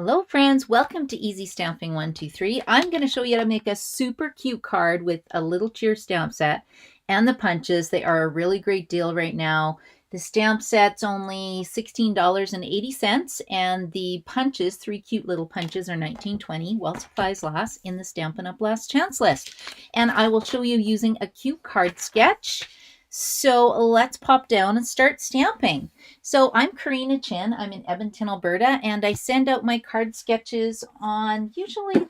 Hello friends, welcome to Easy Stamping 123. I'm going to show you how to make a super cute card with a little cheer stamp set and the punches. They are a really great deal right now. The stamp set's only $16.80 and the punches, 3 cute little punches, are $19.20 while supplies last in the Stampin' Up! Last Chance list. And I will show you using a cute card sketch. So let's pop down and start stamping. So I'm Karina Chin. I'm in Edmonton, Alberta, and I send out my card sketches on usually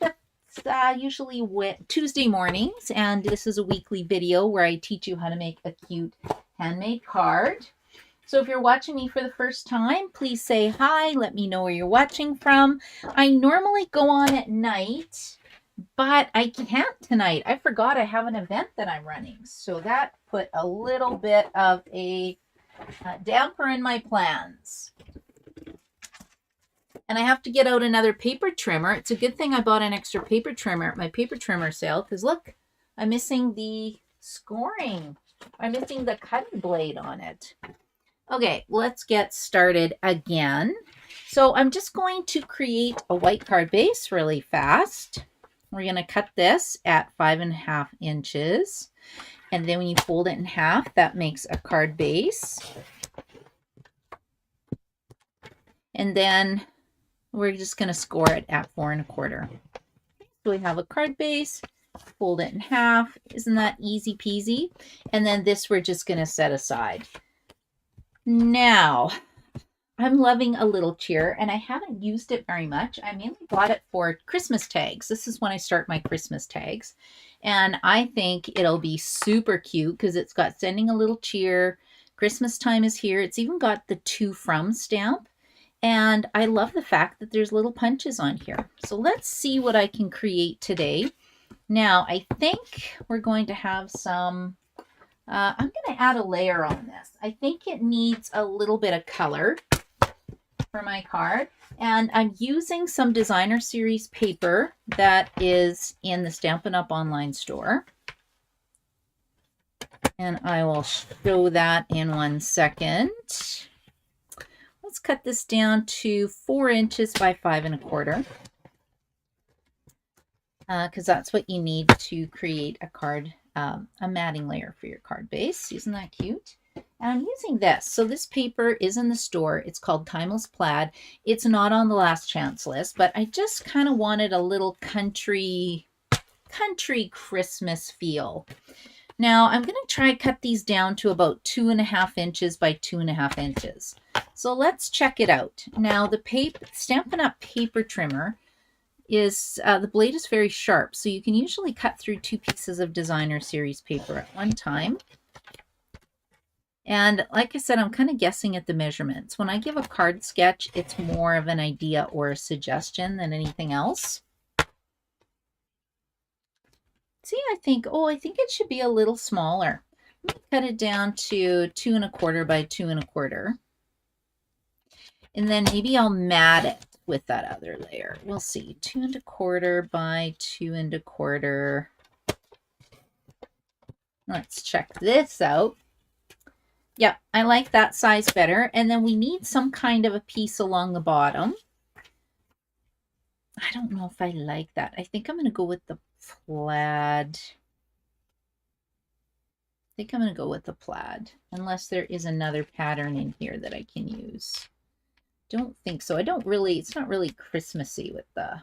Tuesday mornings. And this is a weekly video where I teach you how to make a cute handmade card. So if you're watching me for the first time, please say hi. Let me know where you're watching from. I normally go on at night, but I can't tonight. I forgot I have an event that I'm running. So that put a little bit of a damper in my plans. And I have to get out another paper trimmer. It's a good thing I bought an extra paper trimmer at my paper trimmer sale, because look, I'm missing the scoring. I'm missing the cutting blade on it. Okay, let's get started again. So I'm just going to create a white card base really fast. We're going to cut this at 5.5 inches. And then when you fold it in half, that makes a card base. And then we're just going to score it at 4.25. So we have a card base, fold it in half. Isn't that easy peasy? And then this we're just going to set aside. Now, I'm loving a little cheer, and I haven't used it very much. I mainly bought it for Christmas tags. This is when I start my Christmas tags. And I think it'll be super cute because it's got sending a little cheer. Christmas time is here. It's even got the to from stamp. And I love the fact that there's little punches on here. So let's see what I can create today. Now, I think we're going to have some... I'm going to add a layer on this. I think it needs a little bit of color for my card. And I'm using some designer series paper that is in the Stampin' Up! Online store. And I will show that in 1 second. Let's cut this down to 4 inches by 5.25. Because that's what you need to create a card, a matting layer for your card base. Isn't that cute? And I'm using this. So this paper is in the store. It's called Timeless Plaid. It's not on the last chance list, but I just kind of wanted a little country Christmas feel. Now I'm going to try cut these down to about 2.5 inches by 2.5 inches. So let's check it out. Now the Stampin' Up! Paper trimmer is, the blade is very sharp, so you can usually cut through 2 pieces of designer series paper at one time. And like I said, I'm kind of guessing at the measurements. When I give a card sketch, it's more of an idea or a suggestion than anything else. See, I think it should be a little smaller. Let me cut it down to 2.25 by 2.25. And then maybe I'll mat it with that other layer. We'll see. 2.25 by 2.25. Let's check this out. Yep, I like that size better. And then we need some kind of a piece along the bottom. I don't know if I like that. I think I'm going to go with the plaid. Unless there is another pattern in here that I can use. Don't think so. It's not really Christmassy with the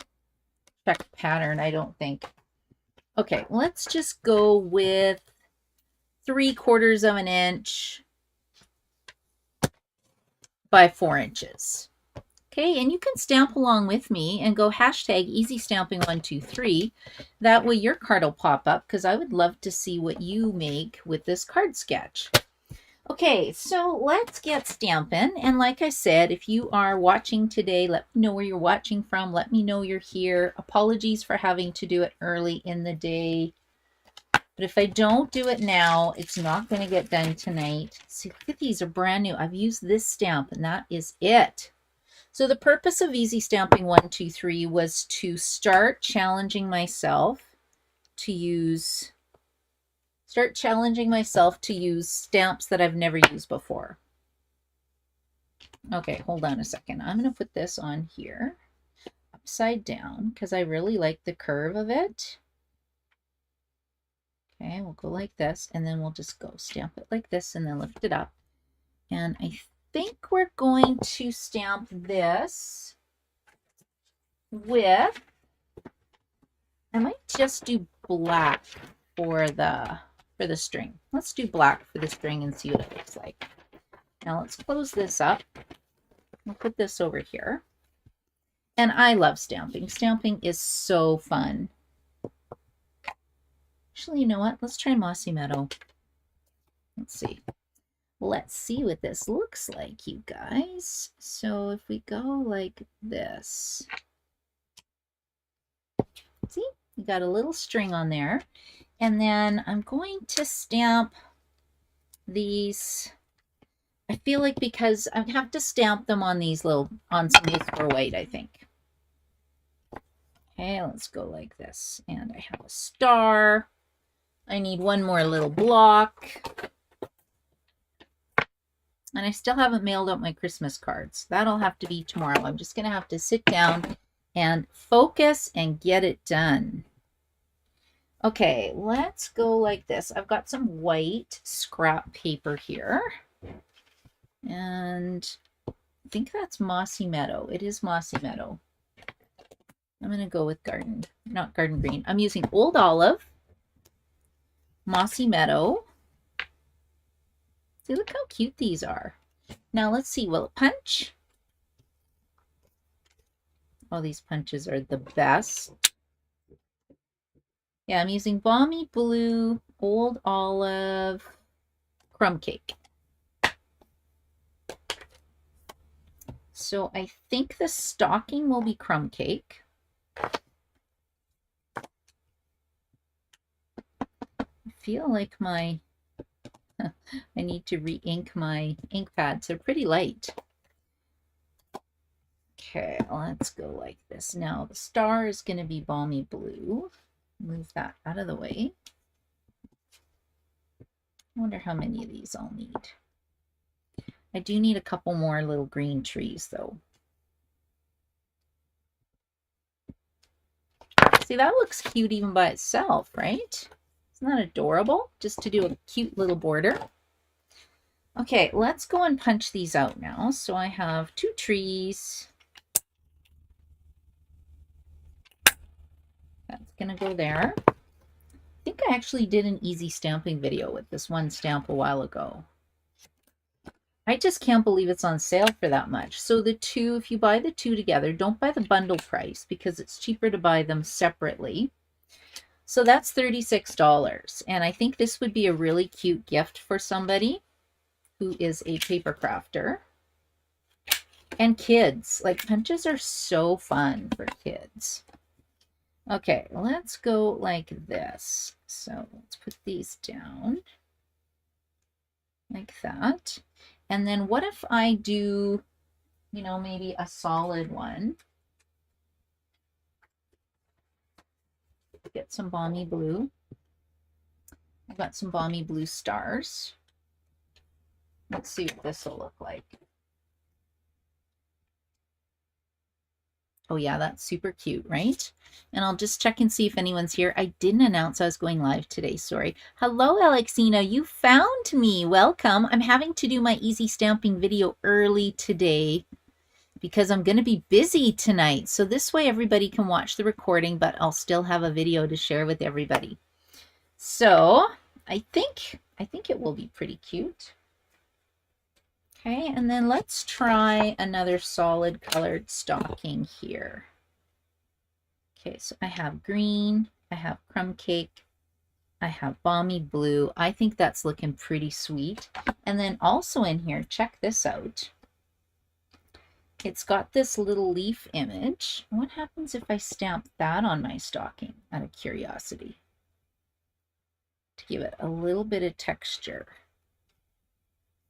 check pattern, I don't think. Okay, let's just go with 3/4 inch by 4 inches. Okay, and you can stamp along with me and go #EasyStamping123. That way your card will pop up, because I would love to see what you make with this card sketch. Okay, so let's get stamping. And like I said, if you are watching today, let me know where you're watching from. Let me know you're here. Apologies for having to do it early in the day. But if I don't do it now, it's not going to get done tonight. See, look at these, are brand new. I've used this stamp, and that is it. So the purpose of Easy Stamping 123 was to start challenging myself to use stamps that I've never used before. Okay, hold on a second. I'm going to put this on here. upside down because I really like the curve of it. Okay, we'll go like this, and then we'll just go stamp it like this and then lift it up. And I think we're going to stamp this with, I might just do black for the string. Let's do black for the string and see what it looks like. Now let's close this up. We'll put this over here. And I love stamping. Stamping is so fun. Actually, you know what? Let's try Mossy Meadow. Let's see. Let's see what this looks like, you guys. So if we go like this, see, we got a little string on there. And then I'm going to stamp these. I feel like because I have to stamp them on these little, on some A4 white, I think. Okay, let's go like this. And I have a star. I need one more little block. And I still haven't mailed out my Christmas cards. That'll have to be tomorrow. I'm just going to have to sit down and focus and get it done. Okay, let's go like this. I've got some white scrap paper here. And I think that's Mossy Meadow. It is Mossy Meadow. I'm going to go with not garden green. I'm using Old Olive, Mossy Meadow. See, look how cute these are. Now let's see, will it punch? Oh, these punches are the best. Yeah, I'm using Balmy Blue, Old Olive, Crumb Cake. So I think the stocking will be Crumb Cake. I feel like I need to re-ink my ink pads. They're pretty light. Okay, let's go like this. Now the star is going to be Balmy Blue. Move that out of the way. I wonder how many of these I'll need. I do need a couple more little green trees though. See, that looks cute even by itself, right? Isn't that adorable? Just to do a cute little border. Okay, let's go and punch these out now. So I have 2 trees. That's going to go there. I think I actually did an easy stamping video with this one stamp a while ago. I just can't believe it's on sale for that much. So the 2, if you buy the 2 together, don't buy the bundle price because it's cheaper to buy them separately. So that's $36. And I think this would be a really cute gift for somebody who is a paper crafter. And kids. Like, punches are so fun for kids. Okay, let's go like this. So let's put these down like that. And then what if I do, you know, maybe a solid one? Get some Balmy Blue. I've got some Balmy Blue stars. Let's see what this will look like. Oh yeah, that's super cute, right? And I'll just check and see if anyone's here. I didn't announce I was going live today, sorry. Hello, Alexina, you found me. Welcome. I'm having to do my easy stamping video early today because I'm going to be busy tonight. So this way everybody can watch the recording, but I'll still have a video to share with everybody. So I think it will be pretty cute. Okay, and then let's try another solid colored stocking here. Okay, so I have green, I have Crumb Cake, I have Balmy Blue. I think that's looking pretty sweet. And then also in here, check this out. It's got this little leaf image. What happens if I stamp that on my stocking out of curiosity? To give it a little bit of texture.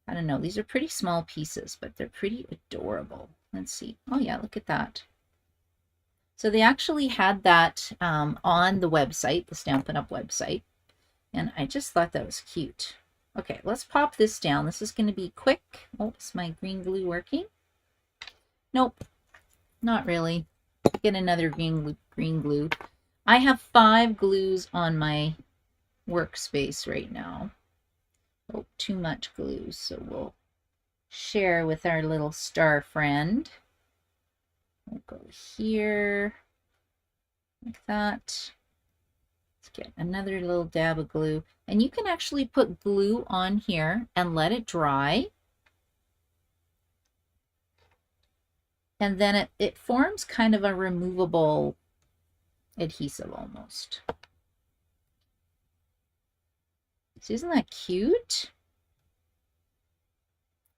I don't know. These are pretty small pieces, but they're pretty adorable. Let's see. Oh yeah, look at that. So they actually had that on the website, the Stampin' Up website. And I just thought that was cute. Okay, let's pop this down. This is going to be quick. Oh, is my green glue working? Nope, not really. get another green glue. I have 5 glues on my workspace right now. Oh, too much glue, so we'll share with our little star friend. We'll go here, like that. Let's get another little dab of glue. And you can actually put glue on here and let it dry. And then it forms kind of a removable adhesive almost. So isn't that cute?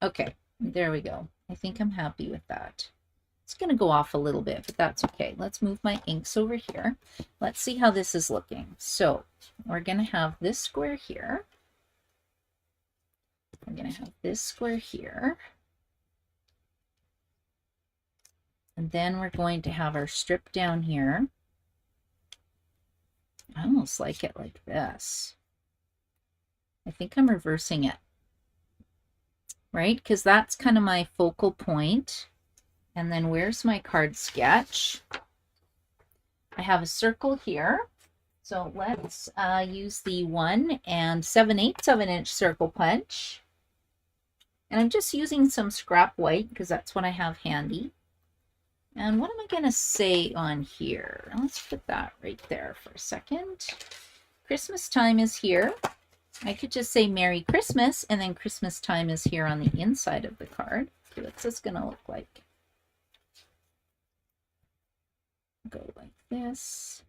Okay, there we go. I think I'm happy with that. It's going to go off a little bit, but that's okay. Let's move my inks over here. Let's see how this is looking. So we're going to have this square here. We're going to have this square here. And then we're going to have our strip down here. I almost like it like this. I think I'm reversing it, right? Because that's kind of my focal point. And then where's my card sketch? I have a circle here. So let's use the 1 7/8 of an inch circle punch. And I'm just using some scrap white because that's what I have handy. And what am I going to say on here? Let's put that right there for a second. Christmas time is here. I could just say Merry Christmas, and then Christmas time is here on the inside of the card. Okay, what's this going to look like? Go like this.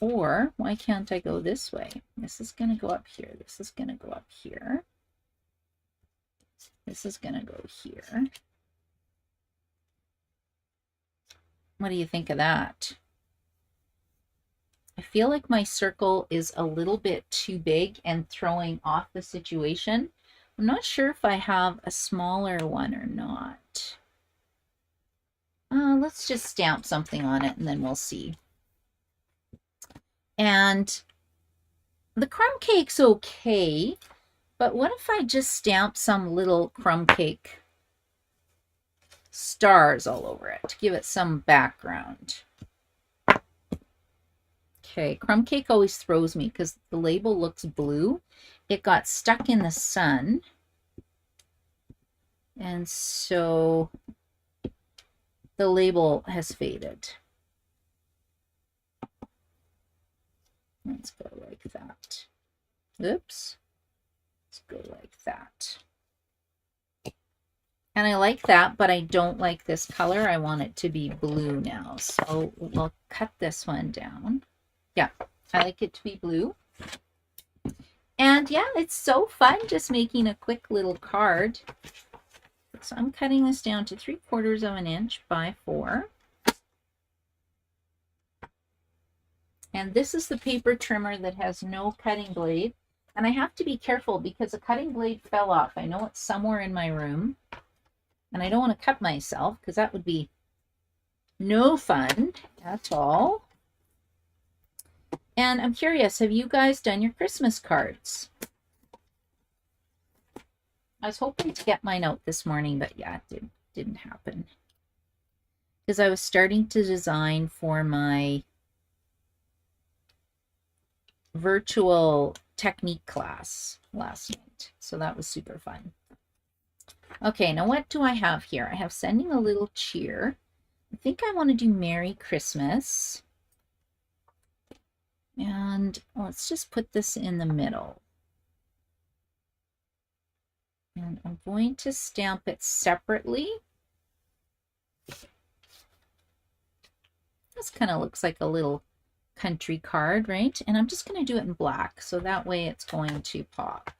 Or why can't I go this way? This is going to go up here. This is going to go up here. This is going to go here. What do you think of that? I feel like my circle is a little bit too big and throwing off the situation. I'm not sure if I have a smaller one or not. Let's just stamp something on it and then we'll see. And the crumb cake's okay, but what if I just stamp some little crumb cake stars all over it to give it some background? Okay, crumb cake always throws me because the label looks blue. It got stuck in the sun. And so the label has faded. Let's go like that. Oops. Let's go like that. And I like that, but I don't like this color. I want it to be blue now. So we'll cut this one down. Yeah, I like it to be blue. And yeah, it's so fun just making a quick little card. So I'm cutting this down to 3/4 of an inch by 4. And this is the paper trimmer that has no cutting blade. And I have to be careful because a cutting blade fell off. I know it's somewhere in my room. And I don't want to cut myself because that would be no fun at all. And I'm curious, have you guys done your Christmas cards? I was hoping to get mine out this morning, but yeah, it didn't happen. Because I was starting to design for my virtual technique class last night. So that was super fun. Okay, now what do I have here? I have sending a little cheer. I think I want to do Merry Christmas. And let's just put this in the middle. And I'm going to stamp it separately. This kind of looks like a little country card, right? And I'm just going to do it in black, so that way it's going to pop.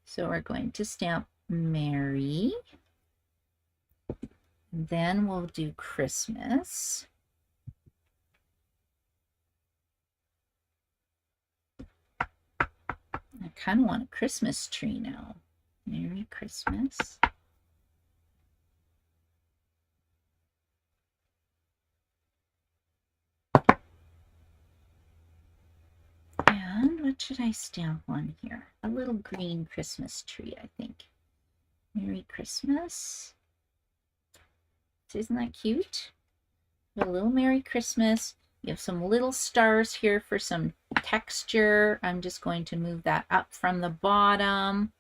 So we're going to stamp Merry. And then we'll do Christmas. I kind of want a Christmas tree now. Merry Christmas. And what should I stamp on here? A little green Christmas tree, I think. Merry Christmas. Isn't that cute? A little Merry Christmas. You have some little stars here for some texture. I'm just going to move that up from the bottom.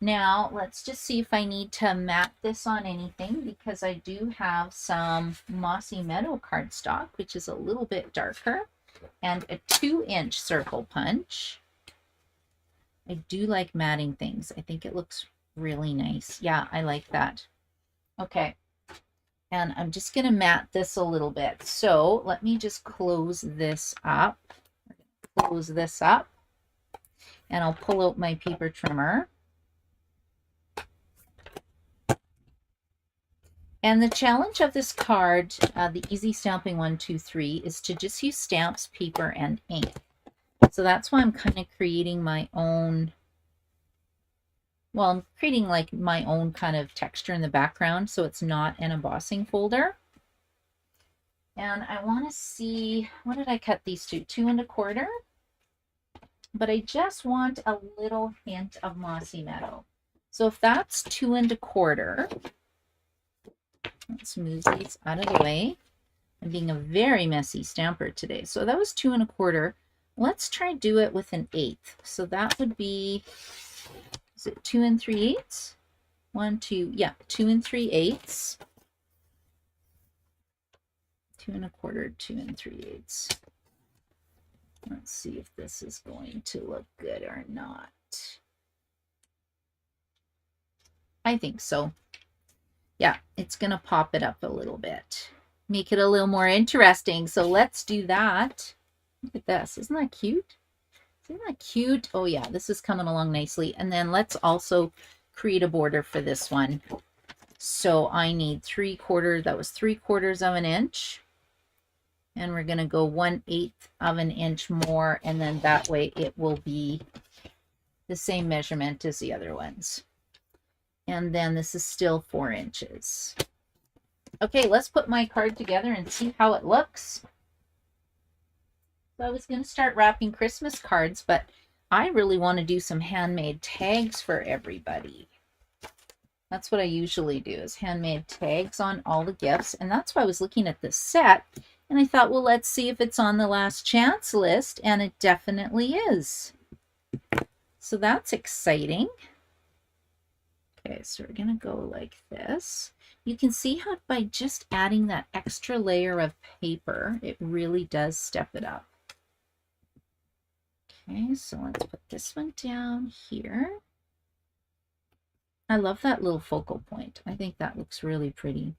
Now, let's just see if I need to mat this on anything, because I do have some Mossy Meadow cardstock, which is a little bit darker, and a 2-inch circle punch. I do like matting things. I think it looks really nice. Yeah, I like that. Okay. And I'm just going to mat this a little bit. So let me just close this up. Close this up. And I'll pull out my paper trimmer. And the challenge of this card, the Easy Stamping 123, is to just use stamps, paper, and ink. So that's why I'm kind of creating my own, well, I'm creating like my own kind of texture in the background, so it's not an embossing folder. And I want to see, what did I cut these to? 2 1/4. But I just want a little hint of Mossy Meadow. So if that's 2 1/4, let's move these out of the way. I'm being a very messy stamper today. So that was 2 1/4. Let's try do it with an 1/8. So that would be, is it 2 3/8? 1, 2, yeah, 2 3/8. 2 1/4, 2 3/8. Let's see if this is going to look good or not. I think so. Yeah, it's going to pop it up a little bit. Make it a little more interesting. So let's do that. Look at this. Isn't that cute? Isn't that cute? Oh yeah, this is coming along nicely. And then let's also create a border for this one. So I need 3/4, that was 3/4 of an inch. And we're going to go 1/8 of an inch more. And then that way it will be the same measurement as the other ones. And then this is still 4 inches. Okay, let's put my card together and see how it looks. So I was going to start wrapping Christmas cards, but I really want to do some handmade tags for everybody. That's what I usually do, is handmade tags on all the gifts. And that's why I was looking at this set. And I thought, well, let's see if it's on the last chance list. And it definitely is. So that's exciting. Okay, so we're going to go like this. You can see how by just adding that extra layer of paper, it really does step it up. Okay, so let's put this one down here. I love that little focal point. I think that looks really pretty.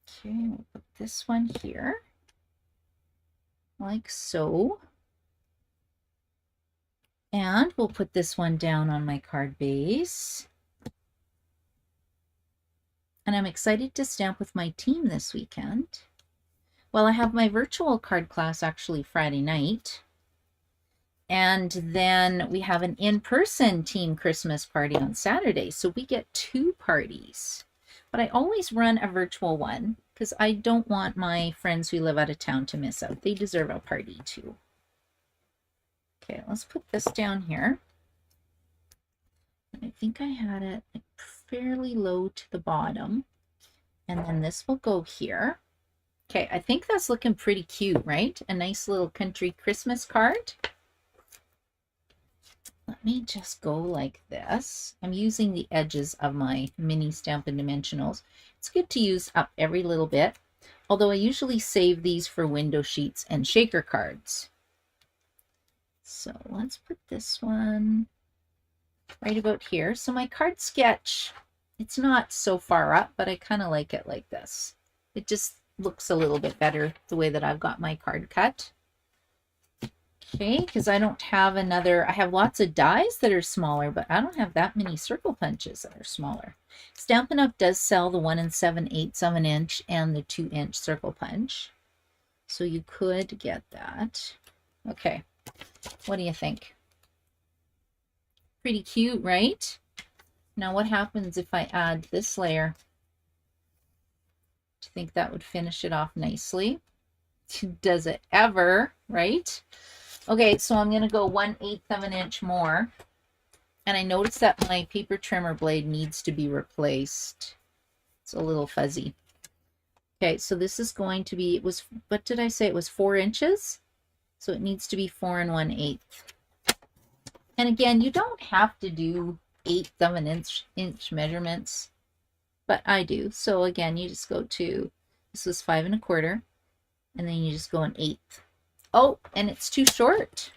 Okay, we'll put this one here, like so. And we'll put this one down on my card base. And I'm excited to stamp with my team this weekend. Well, I have my virtual card class actually Friday night. And then we have an in-person team Christmas party on Saturday. So we get 2 parties. But I always run a virtual one because I don't want my friends who live out of town to miss out. They deserve a party too. Okay, let's put this down here. And I think I had it like fairly low to the bottom. And then this will go here. Okay, I think that's looking pretty cute, right? A nice little country Christmas card. Let me just go like this. I'm using the edges of my mini Stampin' Dimensionals. It's good to use up every little bit, although I usually save these for window sheets and shaker cards. So let's put this one right about here. So my card sketch, it's not so far up, but I kind of like it like this. It just looks a little bit better the way that I've got my card cut. Okay, because I don't have another, I have lots of dies that are smaller, but I don't have that many circle punches that are smaller. Stampin' Up! Does sell the 1 7/8 of an inch and the 2-inch circle punch. So you could get that. Okay, what do you think? Pretty cute, right? Now what happens if I add this layer? Do you think that would finish it off nicely? Does it ever, right? Okay, so I'm going to go 1/8 of an inch more. And I noticed that my paper trimmer blade needs to be replaced. It's a little fuzzy. Okay, so this is going to be, it was, what did I say? It was 4 inches. So it needs to be 4 1/8. And again, you don't have to do 1/8 of an inch measurements, but I do. So again, you just go to, this was 5 1/4, and then you just go 1/8. Oh, and it's too short.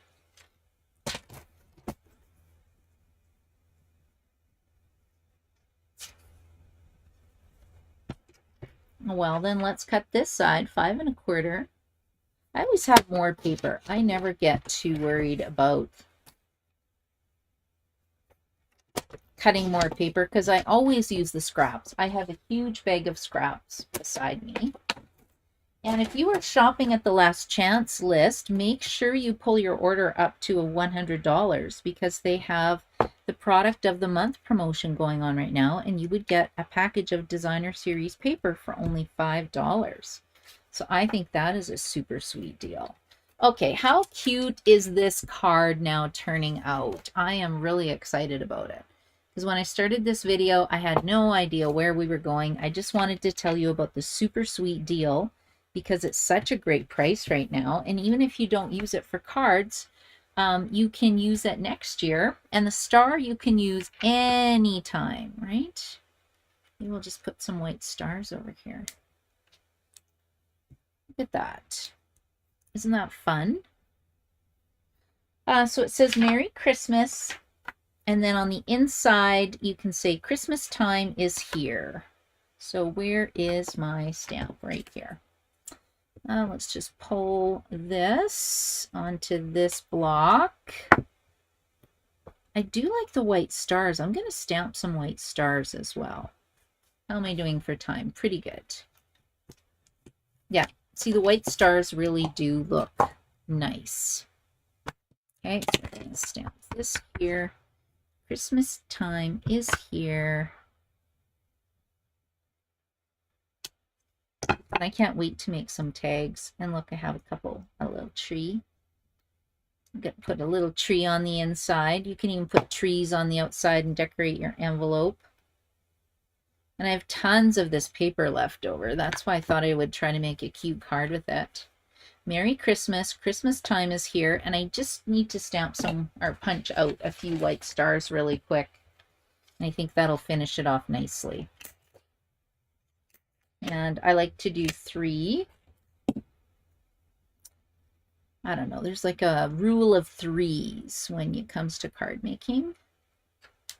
Well, then let's cut this side 5 1/4. I always have more paper. I never get too worried about cutting more paper because I always use the scraps. I have a huge bag of scraps beside me. And if you are shopping at the Last Chance list, make sure you pull your order up to $100 because they have the product of the month promotion going on right now, and you would get a package of designer series paper for only $5. So I think that is a super sweet deal. Okay, how cute is this card now turning out? I am really excited about it. Because when I started this video, I had no idea where we were going. I just wanted to tell you about the super sweet deal because it's such a great price right now. And even if you don't use it for cards, you can use it next year. And the star you can use anytime, right? Maybe we'll just put some white stars over here. Look at that. Isn't that fun? So it says Merry Christmas. And then on the inside, you can say Christmas time is here. So where is my stamp? Right here. Let's just pull this onto this block. I do like the white stars. I'm going to stamp some white stars as well. How am I doing for time? Pretty good. Yeah, see the white stars really do look nice. Okay, so we're going to stamp this here. Christmas time is here. And I can't wait to make some tags. And look, I have a little tree. I'm going to put a little tree on the inside. You can even put trees on the outside and decorate your envelope. And I have tons of this paper left over. That's why I thought I would try to make a cute card with it. Merry Christmas. Christmas time is here. And I just need to stamp some, or punch out a few white stars really quick. And I think that'll finish it off nicely. And I like to do 3. I don't know, there's like a rule of 3s when it comes to card making.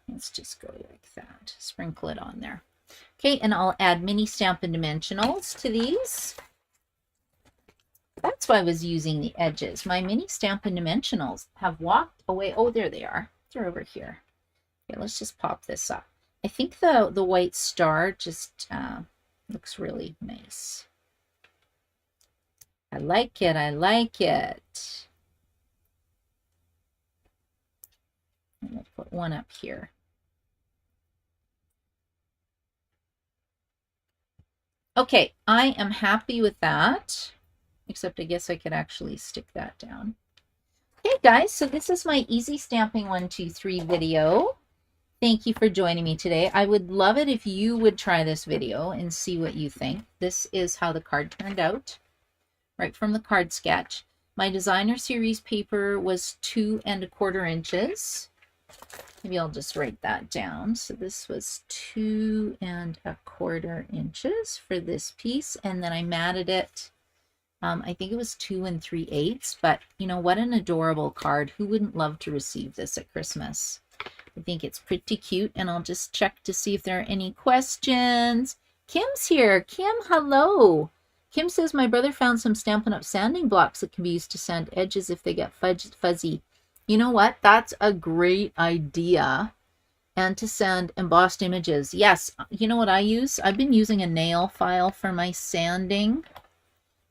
Let's just go like that. Sprinkle it on there. Okay, and I'll add mini Stampin' Dimensionals to these. That's why I was using the edges. My mini Stampin' Dimensionals have walked away. Oh, there they are. They're over here. Okay, let's just pop this up. I think the white star just looks really nice. I like it. I like it. And we'll put one up here. Okay, I am happy with that. Except I guess I could actually stick that down. Okay, guys, so this is my Easy Stamping 1, 2, 3 video. Thank you for joining me today. I would love it if you would try this video and see what you think. This is how the card turned out, right from the card sketch. My designer series paper was 2 1/4 inches. Maybe I'll just write that down. So this was 2 1/4 inches for this piece, and then I matted it. I think it was 2 3/8, but you know, what an adorable card. Who wouldn't love to receive this at Christmas? I think it's pretty cute, and I'll just check to see if there are any questions. Kim's here. Kim, hello. Kim says, my brother found some Stampin' Up! Sanding blocks that can be used to sand edges if they get fuzzy. You know what? That's a great idea. And to sand embossed images. Yes, you know what I use? I've been using a nail file for my sanding,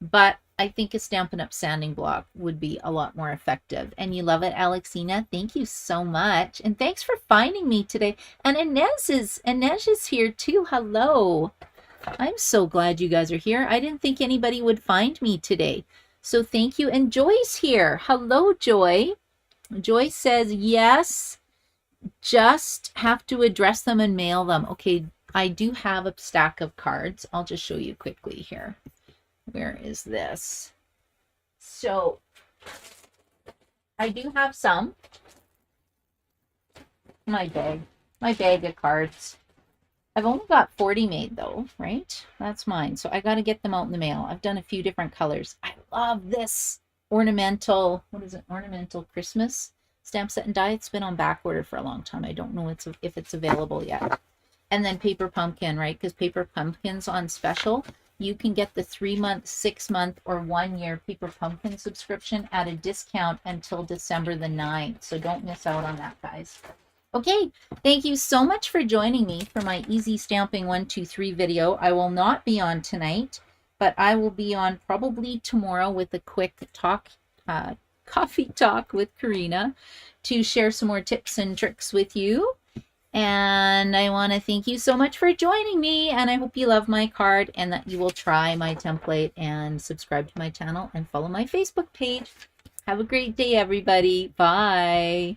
but I think a Stampin' Up! Sanding block would be a lot more effective. And you love it, Alexina. Thank you so much. And thanks for finding me today. And Inez is here too. Hello. I'm so glad you guys are here. I didn't think anybody would find me today. So thank you. And Joy's here. Hello, Joy. Joy says, yes, just have to address them and mail them. Okay, I do have a stack of cards. I'll just show you quickly here. Where is this? So I do have some. My bag of cards. I've only got 40 made though, right? That's mine. So I got to get them out in the mail. I've done a few different colors. I love this ornamental, what is it? Ornamental Christmas stamp set and die. It's been on back order for a long time. I don't know if it's available yet. And then paper pumpkin, right? Because paper pumpkin's on special. You can get the 3-month, 6-month, or 1-year paper pumpkin subscription at a discount until December the 9th. So don't miss out on that, guys. Okay, thank you so much for joining me for my Easy Stamping 1, 2, 3 video. I will not be on tonight, but I will be on probably tomorrow with a quick talk, coffee talk with Karina to share some more tips and tricks with you. And I want to thank you so much for joining me, and I hope you love my card and that you will try my template and subscribe to my channel and follow my Facebook page. Have a great day, everybody. Bye.